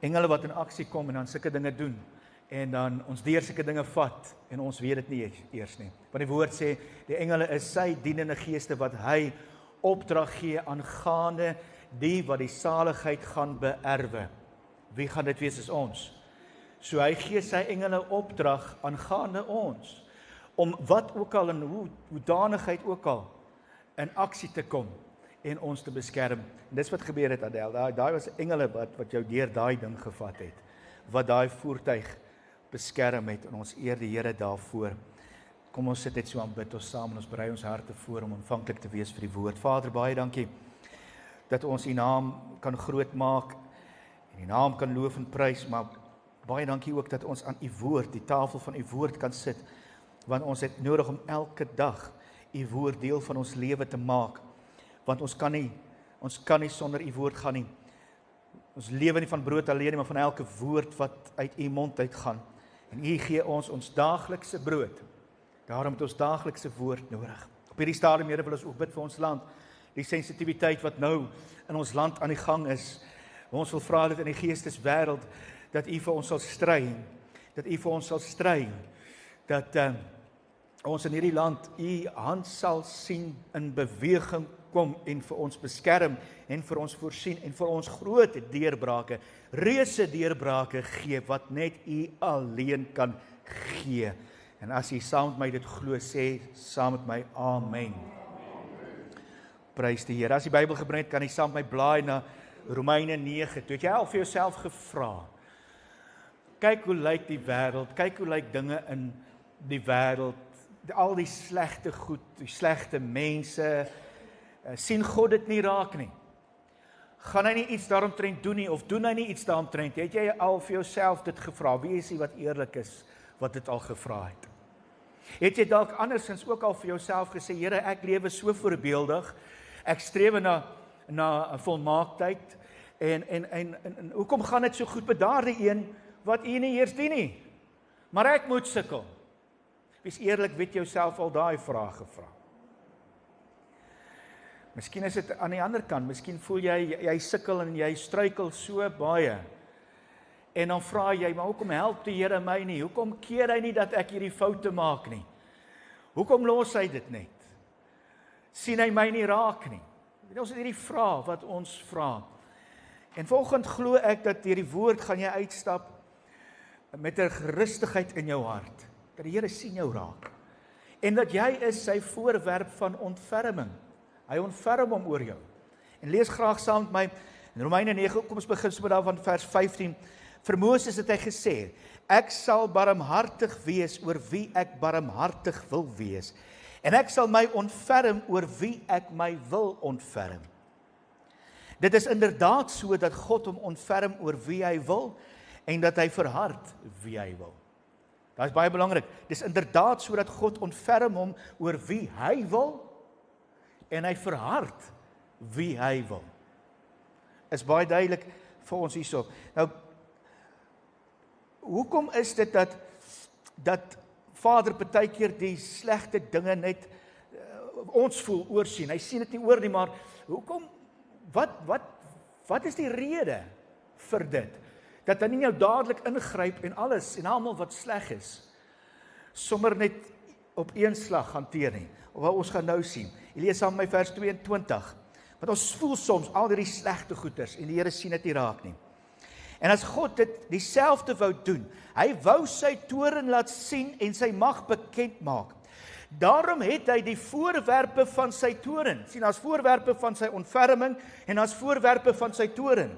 Engele wat in aksie kom en dan sulke dinge doen, en dan ons deur sulke dinge vat, en ons weet dit nie eers nie. Want die woord sê, die engele is sy dienende geeste wat hy opdrag gee aangaande die wat die saligheid gaan beerwe. Wie gaan dit wees as ons? So hy gee sy engele opdrag aangaande ons, om wat ook al en hoedanigheid ook al in aksie te kom en ons te beskerm. En dis wat gebeur het, Adel. Daai was engele wat jou deur daai ding gevat het, wat daai voertuig beskerm het, en ons eer die Here daarvoor. Kom ons sit net so aan bid ons saam, en ons berei ons harte voor om ontvanklik te wees vir die woord. Vader, baie dankie dat ons U naam kan groot maak en U naam kan loof en prys, maar baie dankie ook dat ons aan U woord, die tafel van U woord kan sit, want ons het nodig om elke dag U woord deel van ons lewe te maak, want ons kan nie sonder U woord gaan nie. Ons lewe nie van brood alleen nie, maar van elke woord wat uit U mond uitgaan. En U gee ons daaglikse brood. Daarom het ons daaglikse woord nodig. Op hierdie stadium, Here, wil ons ook bid vir ons land, die sensitiwiteit wat nou in ons land aan die gang is. Ons wil vra dat in die geesteswêreld, dat U vir ons sal stry, dat ons in hierdie land U hand sal sien in beweging kom en vir ons beskerm en vir ons voorsien en vir ons groot deurbrake, reuse deurbrake gee wat net U alleen kan gee. En as jy saam met my dit glo, sê saam met my amen. Prys die Here. As die Bybel gebring het, kan jy saam met my blaai na Romeine 9. Toe het jy al vir jouself gevra, kyk hoe lyk die wêreld, kyk hoe lyk dinge in die wêreld, al die slegte goed, die slegte mense, sien God dit nie raak nie? Gaan hy nie iets daaromtrent doen nie, of doen hy nie iets daaromtrent? Het jy al vir jouself dit gevra? Wie is die wat eerlik is, wat dit al gevra het? Het jy dalk andersins ook al vir jouself gesê, Here, ek lewe so voorbeeldig, ek streef na 'n volmaaktheid, en hoekom gaan dit so goed met daardie een wat U nie eers dien nie? Maar ek moet sukkel. Wees eerlik, weet jouself al daai vraag gevra. Miskien is dit aan die ander kant, miskien voel jy sukkel en jy struikel so baie, en dan vra jy, maar hoekom help die Here my nie? Hoekom keer hy nie dat ek hierdie foute maak nie? Hoekom los hy dit net? Sien hy my nie raak nie? Ons het hierdie vraag wat ons vra. En vanoggend glo ek dat deur die woord gaan jy uitstap met 'n gerustigheid in jou hart, dat die Here sien jou raak, en dat jy is sy voorwerp van ontferming. Hy ontferm hom oor jou. En lees graag saam met my in Romeine 9, kom ons begin so daar van vers 15. Vir Moses het hy gesê, ek sal barmhartig wees oor wie ek barmhartig wil wees, en ek sal my ontferm oor wie ek my wil ontferm. Dit is inderdaad so dat God hom ontferm oor wie hy wil, en dat hy verhard wie hy wil. Dit is baie belangrik. Dit is inderdaad so dat God ontferm hom oor wie hy wil, en hy verhard wie hy wil. Is baie duidelik vir ons hierso. Nou, hoekom is dit dat Vader partykeer die slegte dinge net ons voel oorsien? Hy sien dit nie oor nie, maar hoekom, wat is die rede vir dit? Dat hy nie nou dadelik ingryp en alles en almal wat sleg is, sommer net op een slag hanteer nie. Wat ons gaan nou sien. Jy lees saam met my vers 22. Want ons voel soms al die slegte goeders en die Here sien dit nie raak nie. En as God dit dieselfde wou doen, hy wou sy toorn laat sien en sy mag bekend maak. Daarom het hy die voorwerpe van sy toorn, sien, as voorwerpe van sy ontferming en as voorwerpe van sy toorn.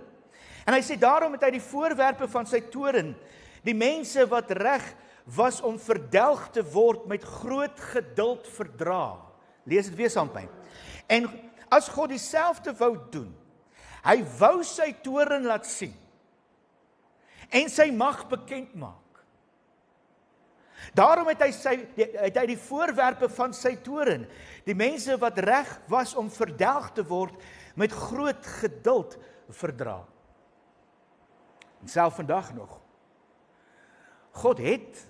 En hy sê, daarom het hy die voorwerpe van sy toorn, die mense wat reg was om verdelg te word met groot geduld verdra. Lees dit weer saam met my. En as God dieselfde wou doen, hy wou sy toorn laat sien en sy mag bekend maak. Daarom het hy die voorwerpe van sy toorn, die mense wat reg was om verdelg te word, met groot geduld verdra. En self vandag nog. God het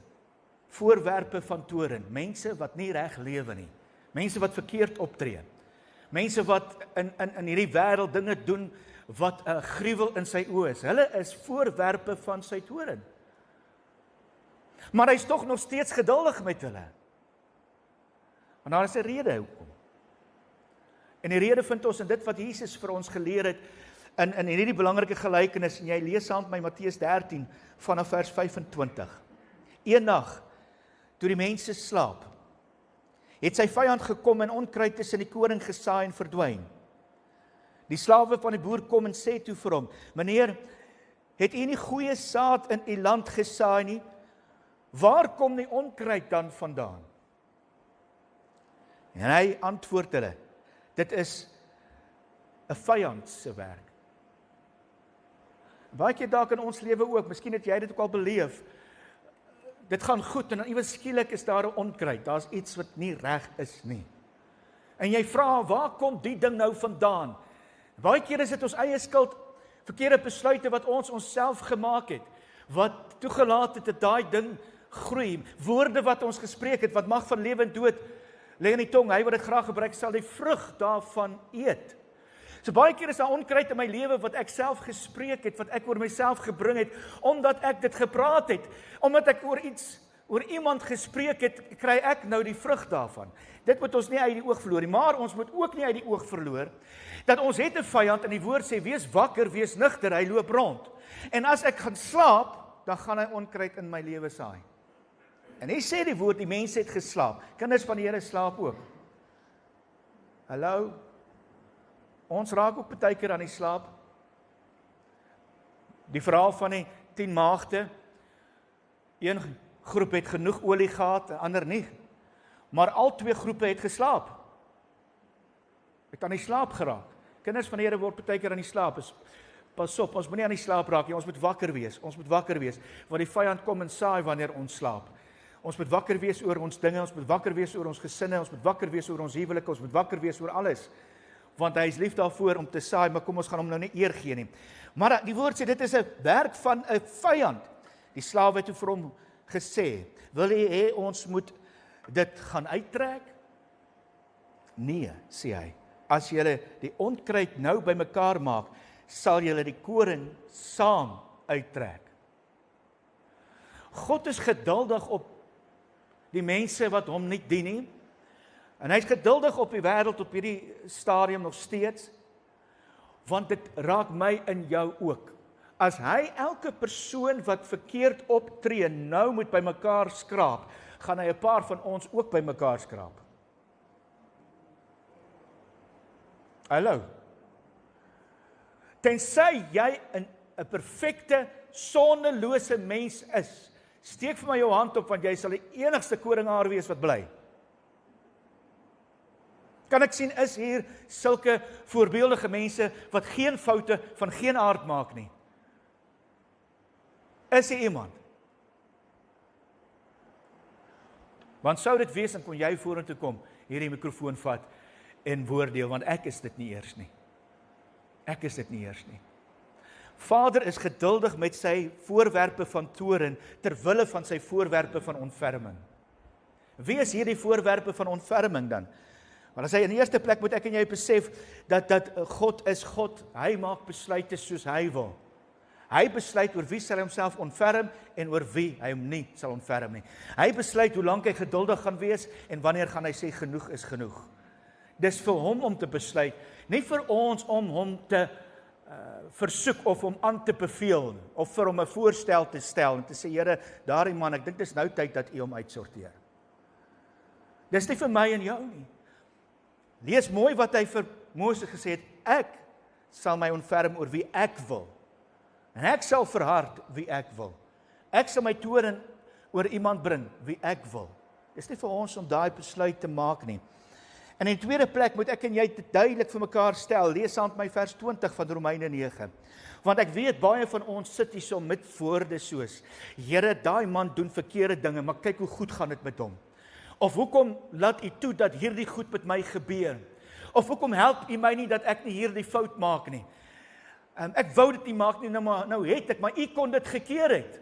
voorwerpe van toorn, mense wat nie reg lewe nie, mense wat verkeerd optree, mense wat in hierdie wêreld dinge doen wat 'n gruwel in sy oë is. Hulle is voorwerpe van sy toorn. Maar hy is tog nog steeds geduldig met hulle. Want daar is 'n rede hoekom. En die rede vind ons in dit wat Jesus vir ons geleer het in hierdie belangrike gelykenis, en jy lees saam met my Matteus 13 vanaf vers 25. Eendag, toe die mense slaap, het sy vyand gekom en onkruid tussen die koring gesaai en verdwyn. Die slawe van die boer kom en sê toe vir hom: "Meneer, het u nie goeie saad in u land gesaai nie? Waar kom die onkruid dan vandaan?" En hy antwoord hulle: "Dit is 'n vyand se werk." Baie keer dalk in ons lewe ook, miskien het jy dit ook al beleef. Dit gaan goed en dan iewers skielik is daar 'n onkruid. Daar's iets wat nie reg is nie. En jy vra, waar kom die ding nou vandaan? Baie keer is dit ons eie skuld, verkeerde besluite wat ons onsself gemaak het, wat toegelaat het dat daai ding groei. Woorde wat ons gespreek het, wat mag van lewe en dood lê in die tong. Hy wat dit graag gebruik, sal die vrug daarvan eet. So baie keer is daar onkruid in my lewe wat ek self gespreek het, wat ek oor myself gebring het, omdat ek dit gepraat het, omdat ek oor iemand gespreek het, kry ek nou die vrug daarvan. Dit moet ons nie uit die oog verloor nie, maar ons moet ook nie uit die oog verloor, dat ons het 'n vyand, en die woord sê, wees wakker, wees nugter, hy loop rond. En as ek gaan slaap, dan gaan hy onkruid in my lewe saai. En hy sê die woord, die mense het geslaap. Kinders van die Here slaap ook. Hallo? Ons raak ook baie keer aan die slaap. Die verhaal van die 10 maagde. Een groep het genoeg olie gehad, 'n ander nie. Maar al 2 groepe het geslaap. Het aan die slaap geraak. Kinders van die Here word baie keer aan die slaap. Pas op, ons moenie aan die slaap raak nie. Ons moet wakker wees. Ons moet wakker wees, want die vyand kom en saai wanneer ons slaap. Ons moet wakker wees oor ons dinge, ons moet wakker wees oor ons gesinne, ons moet wakker wees oor ons huwelike, ons moet wakker wees oor alles. Want hy is lief daarvoor om te saai, maar kom ons gaan hom nou nie eer gee nie. Maar die woord sê, dit is 'n werk van 'n vyand. Die slawe het toe vir hom gesê: "Wil jy hê ons moet dit gaan uittrek?" "Nee," sê hy. "As julle die onkruid nou bymekaar maak, sal julle die koring saam uittrek." God is geduldig op die mense wat hom nie dien nie. En hy is geduldig op die wêreld op hierdie stadium nog steeds, want dit raak my en jou ook. As hy elke persoon wat verkeerd optree nou moet bymekaar skraap, gaan hy 'n paar van ons ook bymekaar skraap. Hallo. Tensy jy 'n perfekte, sondelose mens is, steek vir my jou hand op, want jy sal die enigste koringhaar wees wat bly. Kan ek sien, is hier sulke voorbeeldige mense wat geen foute van geen aard maak nie? Is hier iemand? Want sou dit wees, dan kon jy vorentoe kom, hierdie mikrofoon vat en woordeel, want ek is dit nie eers nie. Ek is dit nie eers nie. Vader is geduldig met sy voorwerpe van toorn, ter wille van sy voorwerpe van ontferming. Wie is hierdie voorwerpe van ontferming dan? Want as hy in die eerste plek moet ek en jy besef, dat God is God, hy maak besluite soos hy wil. Hy besluit oor wie sal hy homself ontferm, en oor wie hy hom nie sal ontferm nie. Hy besluit hoe lank hy geduldig gaan wees, en wanneer gaan hy sê, genoeg is genoeg. Dis vir hom om te besluit, nie vir ons om hom te versoek, of om aan te beveel, of vir hom 'n voorstel te stel, en te sê, Here, daardie man, ek dink dis nou tyd dat u hom uitsorteer. Dis nie vir my en jou nie. Lees mooi wat hy vir Moses gesê het, ek sal my ontferm oor wie ek wil, en ek sal verhard wie ek wil. Ek sal my toorn oor iemand bring wie ek wil. Dis nie vir ons om daai besluit te maak nie. En in die tweede plek moet ek en jy dit duidelik vir mekaar stel. Lees saam met my vers 20 van Romeine 9. Want ek weet baie van ons sit hier so met woorde soos, Here, daai man doen verkeerde dinge, maar kyk hoe goed gaan dit met hom. Of hoekom laat u toe dat hierdie goed met my gebeur? Of hoekom help u my nie dat ek nie hierdie fout maak nie? Ek wou dit nie maak nie, nou het ek, maar u kon dit gekeer het.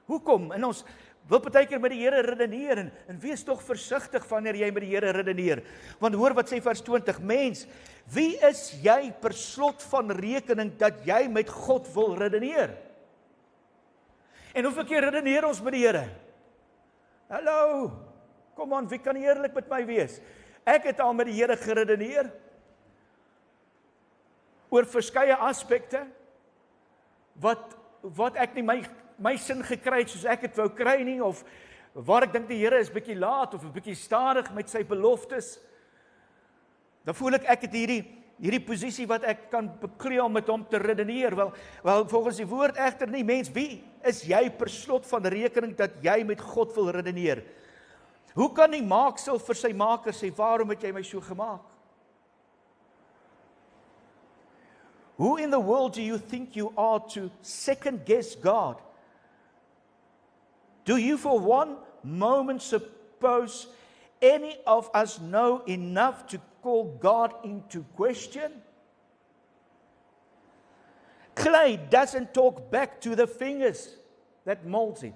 Hoekom? En ons wil partykeer met die Here redeneer en wees tog versigtig wanneer jy met die Here redeneer. Want hoor wat sê vers 20, mens, wie is jy per slot van rekening dat jy met God wil redeneer? En hoeveel keer redeneer ons met die Here? Hallo, kom aan, wie kan eerlik met my wees? Ek het al met die Here geredeneer oor verskeie aspekte wat ek nie my sin gekry het soos ek het wou kry nie, of waar ek dink die Here is bietjie laat of 'n bietjie stadig met sy beloftes. Dan voel ek het hierdie posisie wat ek kan beklee om met hom te redeneer. Wel volgens die woord egter nie, mens, wie is jy per slot van rekening dat jy met God wil redeneer? Hoe kan die maaksel vir sy maker sê, waarom het jy my so gemaak? Who in the world do you think you are to second guess God? Do you for one moment suppose any of us know enough to call God into question? Clay doesn't talk back to the fingers that molds it.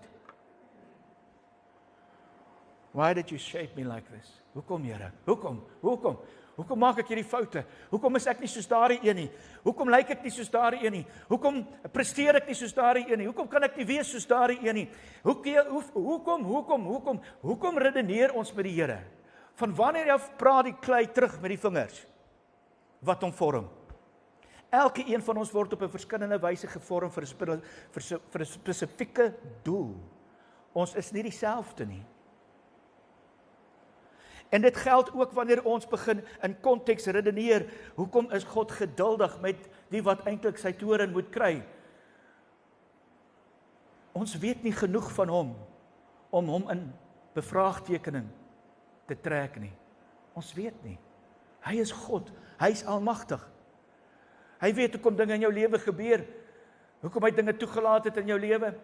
Why did you shape me like this? Hoekom, Here? Hoekom? Hoekom maak ek hierdie foute? Hoekom is ek nie soos daardie een nie? Hoekom lyk ek nie soos daardie een nie? Hoekom presteer ek nie soos daardie een nie? Hoekom kan ek nie wees soos daardie een nie? Hoekom redeneer ons met die Here? Van wanneer af praat die klei terug met die vingers wat hom vorm? Elke een van ons word op 'n verskillende wyse gevorm vir 'n spesifieke doel. Ons is nie dieselfde nie. En dit geld ook wanneer ons begin in konteks redeneer, hoekom is God geduldig met die wat eintlik sy toorn moet kry? Ons weet nie genoeg van hom om hom in bevraagtekening te trek nie. Ons weet nie. Hy is God, hy is almagtig. Hy weet hoekom dinge in jou lewe gebeur, hoekom hy dinge toegelaat het in jou lewe.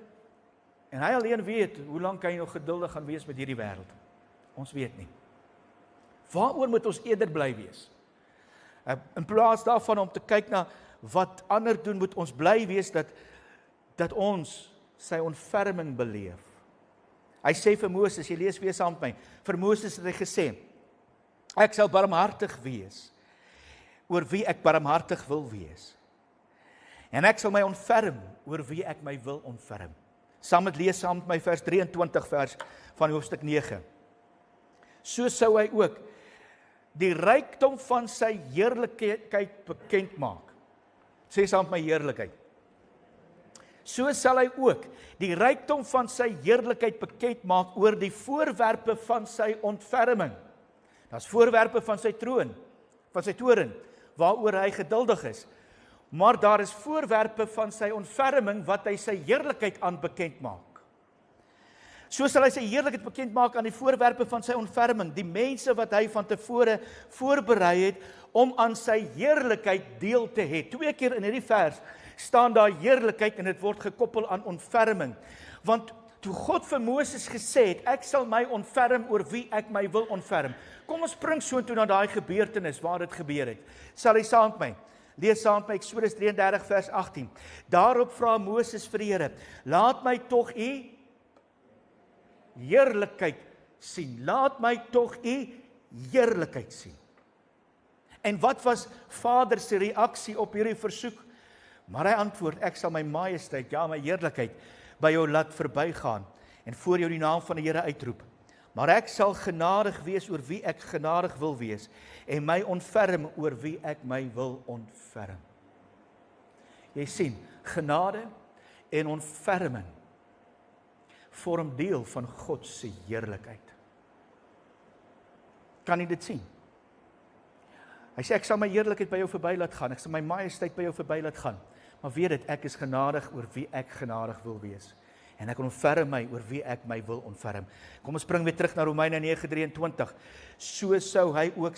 En hy alleen weet hoe lank hy nog geduldig gaan wees met hierdie wêreld. Ons weet nie. Waaroor moet ons eerder bly wees? In plaas daarvan om te kyk na wat ander doen, moet ons bly wees dat ons sy ontferming beleef. Hy sê vir Moses, jy lees weer saam met my, vir Moses het hy gesê, ek sal barmhartig wees, oor wie ek barmhartig wil wees. En ek sal my ontferm, oor wie ek my wil ontferm. Lees saam met my vers 23 vers van hoofstuk 9. So sou hy ook die rykdom van sy heerlikheid bekend maak. Sê saam met my heerlikheid. So sal hy ook die rykdom van sy heerlikheid bekend maak oor die voorwerpe van sy ontferming. Dit is voorwerpe van sy troon, van sy toorn, waaroor hy geduldig is. Maar daar is voorwerpe van sy ontferming wat hy sy heerlikheid aan bekend maak. So sal hy sy heerlikheid bekend maak aan die voorwerpe van sy ontferming, die mense wat hy van tevore voorberei het om aan sy heerlikheid deel te hê. 2 keer in hierdie vers staan daar heerlikheid en dit word gekoppel aan ontferming. Want toe God vir Moses gesê het, ek sal my ontferm oor wie ek my wil ontferm. Kom ons spring so toe na daai gebeurtenis waar dit gebeur het. Sal hy saam met my lees saam met my Eksodus 33 vers 18. Daarop vra Moses vir die Here, laat my tog u heerlikheid sien. Laat my tog u heerlikheid sien. En wat was Vader se reaksie op hierdie versoek? Maar hy antwoord, ek sal my majesteit, ja my heerlikheid, by jou laat verbygaan en voor jou die naam van die Here uitroep. Maar ek sal genadig wees oor wie ek genadig wil wees en my ontferm oor wie ek my wil ontferm. Jy sien, genade en ontferming vorm deel van God se heerlikheid. Kan jy dit sien? Hy sê, ek sal my heerlikheid by jou verby laat gaan, ek sal my majesteit by jou verby laat gaan, maar weet dit, ek is genadig oor wie ek genadig wil wees, en ek ontferm my oor wie ek my wil ontferm. Kom ons spring weer terug na Romeine 9:23, so sou hy ook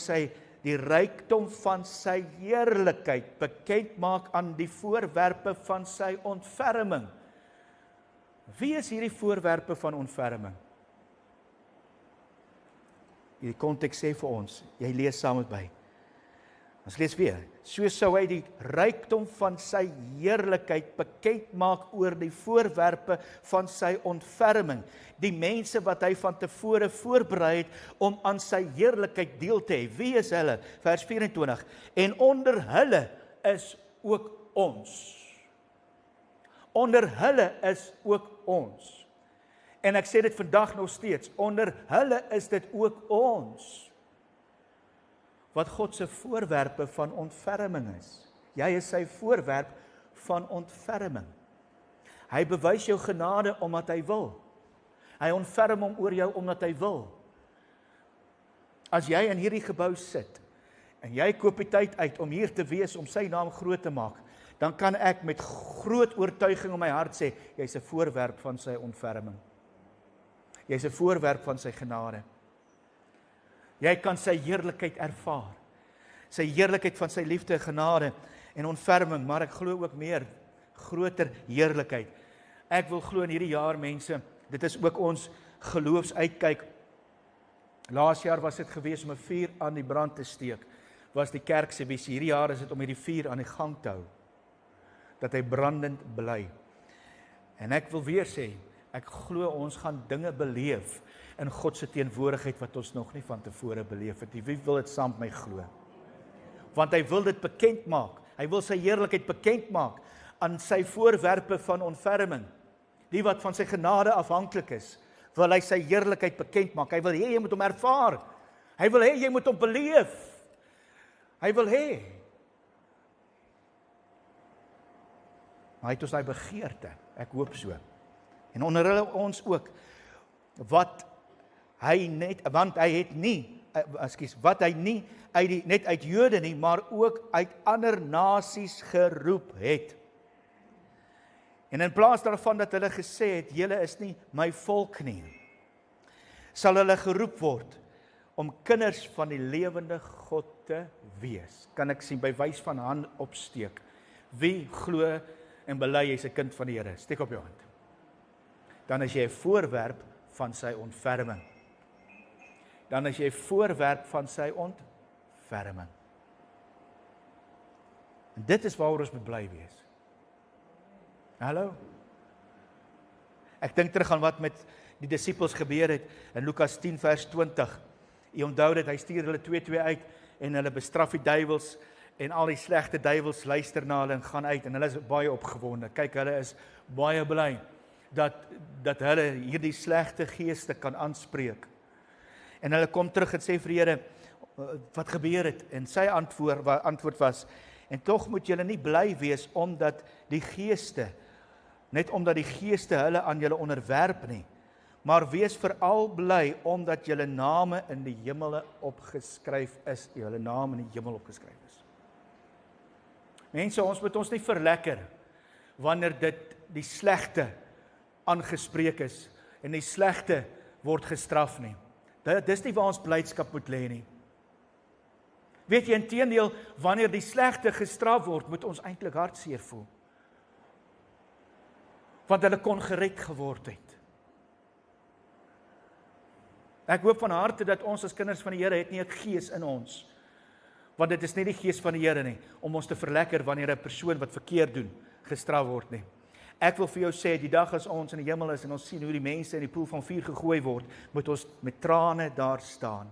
die rykdom van sy heerlikheid bekend maak aan die voorwerpe van sy ontferming. Wie is hierdie voorwerpe van ontferming? Die konteks sê vir ons, jy lees saam met my, Ons lees weer. So sou hy die rykdom van sy heerlikheid bekend maak oor die voorwerpe van sy ontferming, die mense wat hy van tevore voorberei het om aan sy heerlikheid deel te hê. Wie is hulle? Vers 24. En onder hulle is ook ons. Onder hulle is ook ons. En ek sê dit vandag nog steeds, onder hulle is dit ook ons. Wat God se voorwerpe van ontferming is. Jy is sy voorwerp van ontferming. Hy bewys jou genade omdat hy wil. Hy ontferm hom oor jou omdat hy wil. As jy in hierdie gebou sit, en jy koop die tyd uit om hier te wees, om sy naam groot te maak, dan kan ek met groot oortuiging in my hart sê, jy is 'n voorwerp van sy ontferming. Jy is 'n voorwerp van sy genade. Jy kan sy heerlikheid ervaar. Sy heerlikheid van sy liefde, genade en ontferming, maar ek glo ook meer, groter heerlikheid. Ek wil glo in hierdie jaar, mense, dit is ook ons geloofsuitkyk. Laas jaar was dit gewees om 'n vuur aan die brand te steek, was die kerk se visie. Hierdie jaar is dit om hierdie vuur aan die gang te hou, dat hy brandend bly. En ek wil weer sê, ek glo ons gaan dinge beleef in God se teenwoordigheid wat ons nog nie van tevore beleef het. Wie wil dit saam met my glo? Want hy wil dit bekend maak. Hy wil sy heerlikheid bekend maak aan sy voorwerpe van ontferming. Die wat van sy genade afhanklik is, wil hy sy heerlikheid bekend maak. Hy wil hê jy moet hom ervaar. Hy wil hê jy moet hom beleef. Hy wil hê. Maar hy het ons daai begeerte. Ek hoop so. En onder hulle ons ook, want hy het nie net uit Jode nie, maar ook uit ander nasies geroep het. En in plaas daarvan dat hulle gesê het, julle is nie my volk nie, sal hulle geroep word om kinders van die lewende God te wees. Kan ek sien by wys van hand opsteek. Wie glo en bely jy's 'n kind van die Here? Steek op jou hand. Dan is jy 'n voorwerp van sy ontferming. Dan is jy 'n voorwerp van sy ontferming. En dit is waaroor ons moet bly wees. Hallo? Ek dink terug aan wat met die disippels gebeur het in Lukas 10 vers 20. Jy onthou dit, hy stuur hulle 2 uit en hulle bestraf die duiwels en al die slegte duiwels luister na hulle en gaan uit en hulle is baie opgewonde. Kyk, hulle is baie bly dat hulle hierdie slegte geeste kan aanspreek. En hulle kom terug en sê vir die Here, wat gebeur het? En sy antwoord was, en tog moet julle nie bly wees omdat die geeste hulle aan julle onderwerp nie, maar wees veral bly omdat julle name in die hemele opgeskryf is. Julle naam in die hemel opgeskryf is. Mense, ons moet ons nie verlekker wanneer dit die slegte aangespreek is en die slegte word gestraf nie. Dis nie waar ons blydskap moet lê nie. Weet jy, inteendeel, wanneer die slegte gestraf word, moet ons eintlik hartseer voel. Want hulle kon gered geword het. Ek hoop van harte dat ons as kinders van die Here het nie 'n gees in ons, want dit is nie die gees van die Here nie, om ons te verlekker wanneer 'n persoon wat verkeerd doen, gestraf word nie. Ek wil vir jou sê, die dag as ons in die hemel is en ons sien hoe die mense in die poel van vuur gegooi word, moet ons met trane daar staan.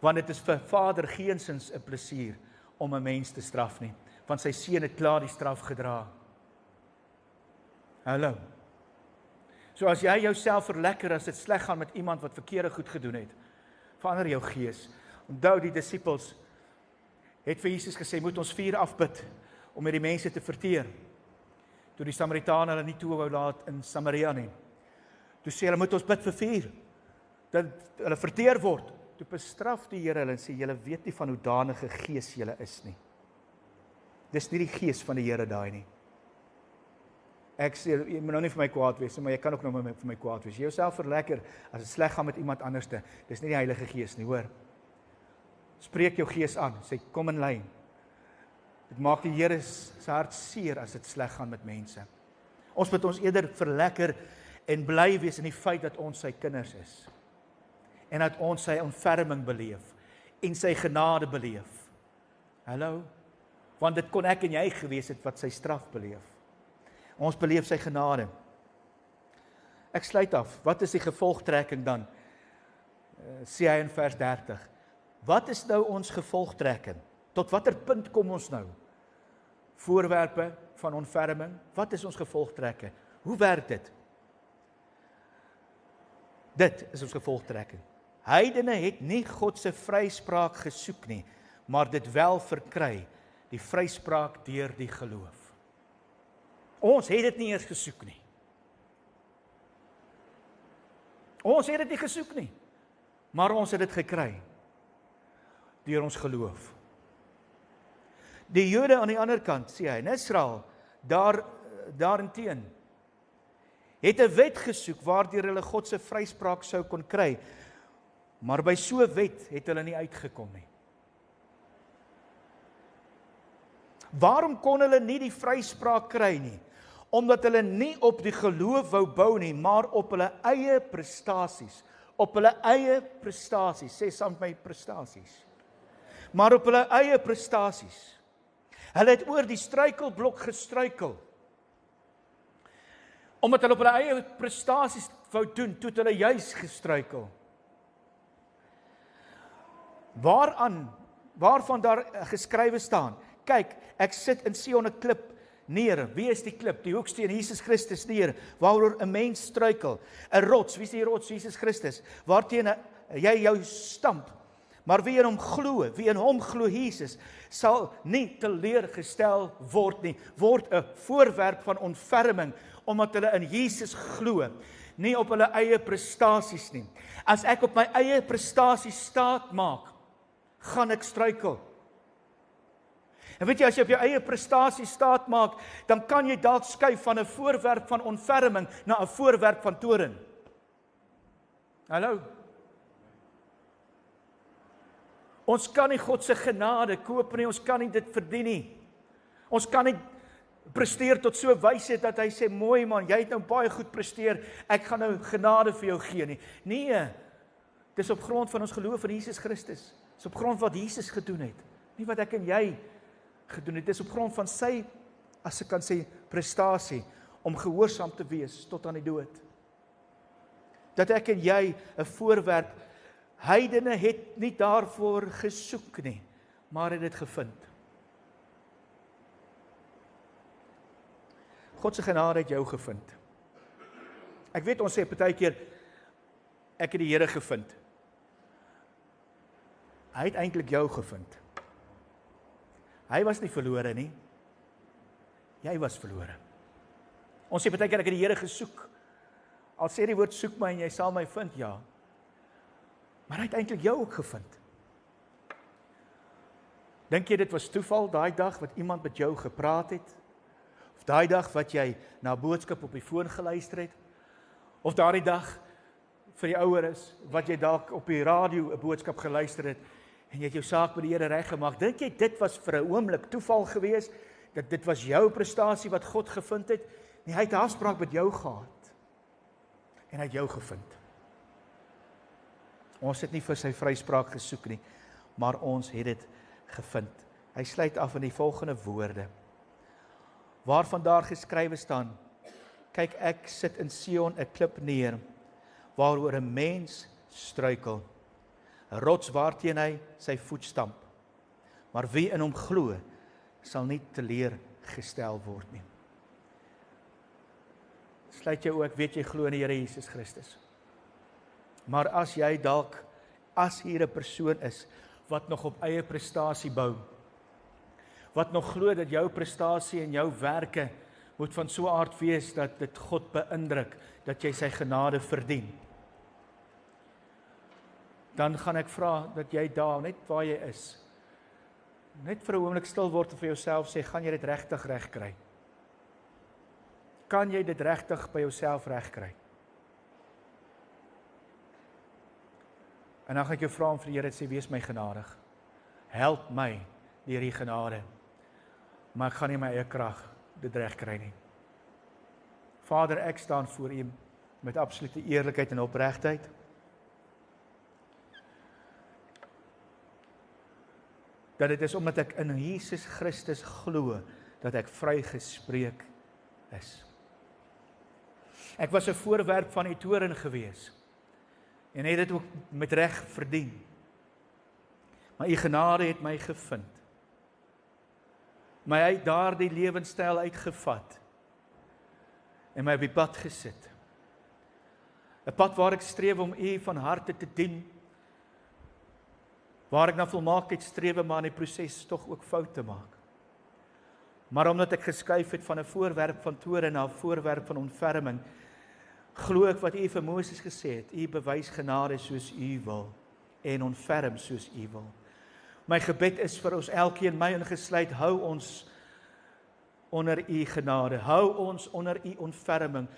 Want dit is vir Vader geensins 'n plesier om 'n mens te straf nie, want sy seun het klaar die straf gedra. Hallo. So as jy jouself verlekker as dit sleg gaan met iemand wat verkeerde goed gedoen het, verander jou gees. Onthou die disippels het vir Jesus gesê, moet ons vuur afbid om met die mense te verteer. Toe die Samaritane hulle nie toe wou laat in Samaria nie. Toe sê hulle, moet ons bid vir vuur, dat hulle verteer word. Toe bestraf die Here hulle en sê, julle weet nie van hoe danige gees julle is nie. Dis nie die gees van die Here daai nie. Ek sê, jy moet nou nie vir my kwaad wees, maar jy kan ook nou vir my kwaad wees. Jy jouself verlekker as dit sleg gaan met iemand anderste. Dis nie die Heilige Gees nie, hoor. Spreek jou gees aan, sê kom in lyn. Dit maak die Here se hart seer as dit sleg gaan met mense. Ons moet ons eerder verlekker en bly wees in die feit dat ons sy kinders is. En dat ons sy ontferming beleef. en sy genade beleef. Hallo? Want dit kon ek en jy gewees het wat sy straf beleef. Ons beleef sy genade. Ek sluit af. Wat is die gevolgtrekking dan? Sê hy in vers 30. Wat is nou ons gevolgtrekking? Tot watter punt kom ons nou? Voorwerpe van ontferming. Wat is ons gevolgtrekking? Hoe werk dit? Dit is ons gevolgtrekking. Heidene het nie God se vryspraak gesoek nie, maar dit wel verkry, die vryspraak deur die geloof. Ons het dit nie eers gesoek nie. Ons het dit nie gesoek nie, maar ons het dit gekry deur ons geloof. Die Jode aan die ander kant, sê hy, in Israel, daarenteen, het 'n wet gesoek waardeur hulle God se vryspraak sou kon kry, maar by so 'n wet het hulle nie uitgekom nie. Waarom kon hulle nie die vryspraak kry nie? Omdat hulle nie op die geloof wou bou nie, maar op hulle eie prestasies. Op hulle eie prestasies, sê saam met my prestasies. Maar op hulle eie prestasies. Hulle het oor die struikelblok gestruikel. Omdat hulle op hulle eie prestasies wou doen, toe het hulle juis gestruikel. Waarvan daar geskrywe staan, kyk, ek sit in Sion 'n klip neer. Wie is die klip? Die hoeksteen Jesus Christus neer, waaroor 'n mens struikel. 'n Rots, wie is die rots? Jesus Christus, waarteen jy jou stamp. Maar wie in hom glo, wie in hom glo Jesus, sal nie teleurgestel word nie, word 'n voorwerp van ontferming, omdat hulle in Jesus glo, nie op hulle eie prestasies nie. As ek op my eie prestasies staat maak, gaan ek struikel. En weet jy, as jy op jou eie prestasie staat maak, dan kan jy dalk skuif van 'n voorwerp van ontferming na 'n voorwerp van toorn. Hallo? Ons kan nie God se genade koop nie, ons kan nie dit verdien nie. Ons kan nie presteer tot so wysheid dat hy sê, mooi man, jy het nou baie goed presteer, ek gaan nou genade vir jou gee nie. Nee, dis op grond van ons geloof in Jesus Christus. Dis op grond wat Jesus gedoen het. Nie wat ek en jy gedoen het. Dis op grond van sy, as ek kan sê, prestasie, om gehoorsaam te wees tot aan die dood. Dat ek en jy 'n voorwerp, heidene het nie daarvoor gesoek nie, maar het dit gevind. God se genade het jou gevind. Ek weet ons sê partykeer, ek het die Here gevind. Hy het eintlik jou gevind. Hy was nie verlore nie. Jy was verlore. Ons sê partykeer ek het die Here gesoek. Al sê die woord soek my en jy sal my vind, ja. Maar hy het eintlik jou ook gevind. Dink jy dit was toeval, daai dag wat iemand met jou gepraat het? Of daai dag wat jy na 'n boodskap op die foon geluister het? Of daardie dag vir die oueres wat jy dalk op die radio 'n boodskap geluister het en jy het jou saak by die Here reggemaak? Dink jy dit was vir 'n oomblik toeval geweest, dat dit was jou prestasie wat God gevind het? Nee, hy het 'n afspraak met jou gehad en hy het jou gevind. Ons het nie vir sy vryspraak gesoek nie, maar ons het dit gevind. Hy sluit af in die volgende woorde, waarvan daar geskrywe staan, kyk, ek sit in Sion 'n klip neer, waaroor 'n mens struikel, 'n rots waarteen hy sy voet stamp, maar wie in hom glo, sal nie teleurgestel word nie. Sluit jou ook, weet jy glo in die Here Jesus Christus. Maar as jy dalk, as hier 'n persoon is, wat nog op eie prestasie bou, wat nog glo dat jou prestasie en jou werke moet van so 'n aard wees dat dit God beïndruk, dat jy sy genade verdien, dan gaan ek vra dat jy daar, net waar jy is, net vir 'n oomblik stil word en vir jouself sê, gaan jy dit regtig regkry? Kan jy dit regtig by jouself regkry? En dan gaan ek jou vra om vir die Here te sê, wees my genadig. Help my deur die genade. Maar ek gaan nie my eie krag dit regkry nie. Vader, ek staan voor U met absolute eerlikheid en opregtheid. dat dit is omdat ek in Jesus Christus glo, dat ek vrygespreek is. Ek was 'n voorwerp van u toorn gewees, en het dit ook met reg verdien. Maar u genade het my gevind, my uit daardie lewenstyl uitgevat, en my op die pad gesit. 'n Pad waar ek streef om u van harte te dien, waar ek na volmaaktheid streef, maar in die proses tog ook foute maak. Maar omdat ek geskuif het van 'n voorwerp van toorn na 'n voorwerp van ontferming, glo ek wat u vir Moses gesê het, u bewys genade soos u wil, en ontferm soos u wil. My gebed is vir ons elkeen, my ingesluit, hou ons onder u genade, hou ons onder u ontferming,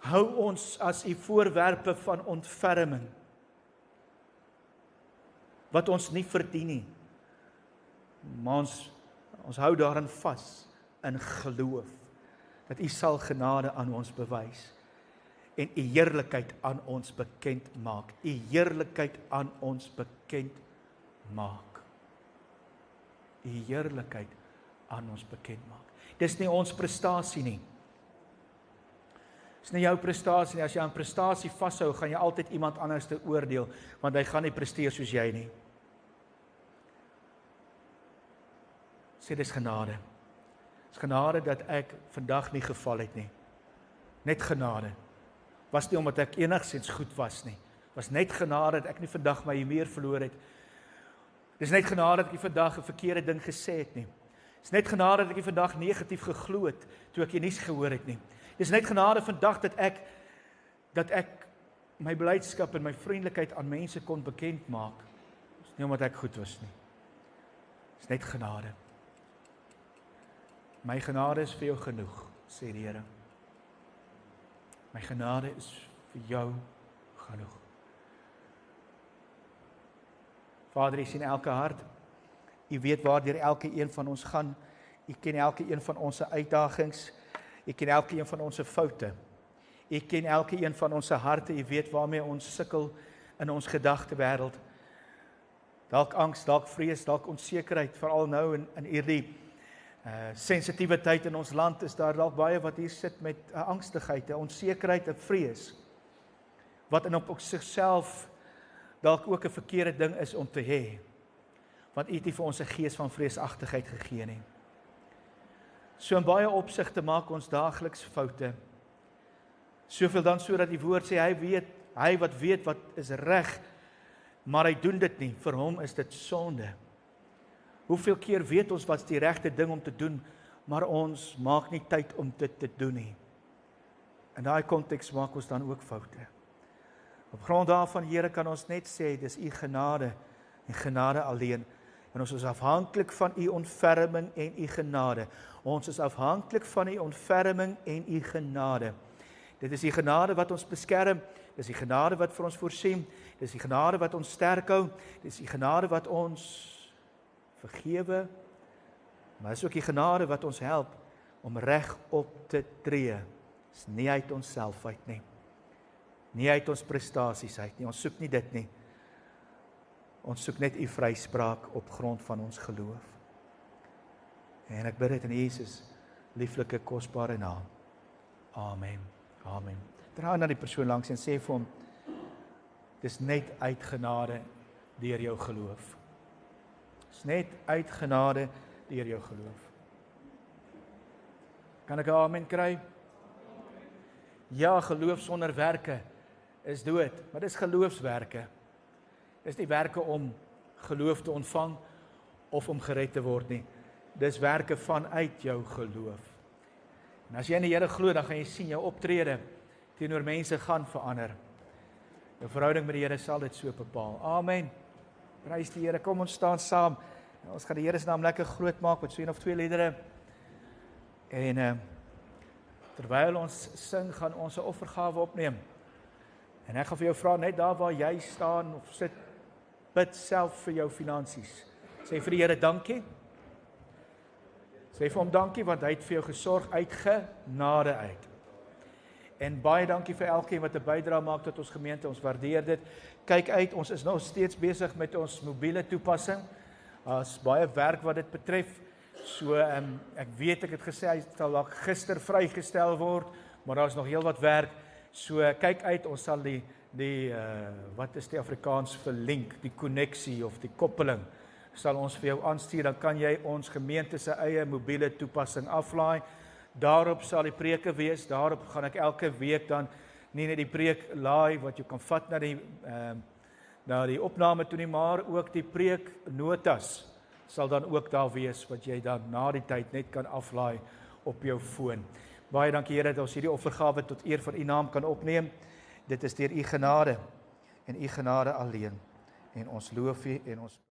hou ons as u voorwerpe van ontferming, wat ons nie verdien nie, maar ons hou daarin vas, in geloof, dat u sal genade aan ons bewys, en u heerlikheid aan ons bekend maak, u heerlikheid aan ons bekend maak, u heerlikheid aan ons bekend maak. Dis nie ons prestasie nie, dis nie jou prestasie nie. As jy aan prestasie vashou, gaan jy altyd iemand anders te oordeel, want hy gaan nie presteer soos jy nie. Sê dis genade. Dis genade dat ek vandag nie geval het nie. Net genade. Was nie omdat ek enigsins goed was nie. Was net genade dat ek nie vandag my meer verloor het. Dis net genade dat ek nie vandag 'n verkeerde ding gesê het nie. Dis net genade dat ek nie vandag negatief geglo het toe ek die nuus gehoor het nie. Dis net genade vandag dat ek my blydskap en my vriendelikheid aan mense kon bekend maak. Dis nie omdat ek goed was nie. Dis net genade. My genade is vir jou genoeg, sê die Here. My genade is vir jou genoeg. Vader, U sien elke hart. U weet waardeur elke een van ons gaan. U ken elke een van ons uitdagings. U ken elke een van ons foute. U ken elke een van ons harte. U weet waarmee ons sukkel in ons gedagtewêreld. Dalk angs, dalk vrees, dalk onsekerheid, veral nou in hierdie sensitiewe tyd in ons land is daar dalk baie wat hier sit met 'n angstigheid, 'n onsekerheid, 'n vrees, wat in op sigself dalk ook 'n verkeerde ding is om te hê, want U het nie vir ons 'n gees van vreesagtigheid gegee nie. So in baie opsigte maak ons daagliks foute, soveel dan sodat die woord sê, hy wat weet wat is reg, maar hy doen dit nie, vir hom is dit sonde. Hoeveel keer weet ons wat is die regte ding om te doen, maar ons maak nie tyd om dit te doen nie. In daai konteks maak ons dan ook foute. Op grond daarvan, Here, kan ons net sê, dis U genade en genade alleen. En ons is afhanklik van U ontferming en U genade. Ons is afhanklik van U ontferming en U genade. Dit is die genade wat ons beskerm, dis die genade wat vir ons voorsien, dis die genade wat ons sterk hou, dis die genade wat ons vergewe, maar is ook die genade wat ons help om reg op te tree. Dis nie uit onsself uit nie. Nie uit ons prestasies uit nie. Ons soek nie dit nie. Ons soek net U vryspraak op grond van ons geloof. En ek bid dit in Jesus lieflike kosbare naam. Amen. Amen. Draai na die persoon langs en sê vir hom, dis net uit genade deur jou geloof. Dis net uit genade deur jou geloof. Kan ek 'n amen kry? Ja, geloof sonder werke is dood, maar dis geloofswerke. Dis nie werke om geloof te ontvang of om gered te word nie. Dis werke vanuit jou geloof. En as jy in die Here glo, dan gaan jy sien jou optrede teenoor mense gaan verander. Jou verhouding met die Here sal dit so bepaal. Amen. Prys die Here, kom ons staan saam. Ons gaan die Here se naam lekker groot maak met so 1 of 2 liedere. En terwyl ons sing, gaan ons 'n offergawe opneem. En ek gaan vir jou vra, net daar waar jy staan of sit, bid self vir jou finansies. Sê vir die Here dankie. Sê vir hom dankie, want hy het vir jou gesorg uit genade uit. En baie dankie vir elkeen wat 'n bydrae maak tot ons gemeente, ons waardeer dit. Kyk uit, ons is nog steeds besig met ons mobiele toepassing. Daar's baie werk wat dit betref. So ek weet ek het gesê hy sal dalk gister vrygestel word, maar daar's nog heel wat werk. So kyk uit, ons sal die wat is die Afrikaans vir link, die koneksie of die koppeling sal ons vir jou aanstuur, dan kan jy ons gemeente se eie mobiele toepassing aflaai. Daarop sal die preke wees, daarop gaan ek elke week dan nie net die preek laai wat jy kan vat na die opname toe nie, maar ook die preeknotas sal dan ook daar wees wat jy dan na die tyd net kan aflaai op jou foon. Baie dankie Here dat ons hierdie offergawe tot eer van U naam kan opneem. Dit is deur U genade en U genade alleen. En ons loof U en ons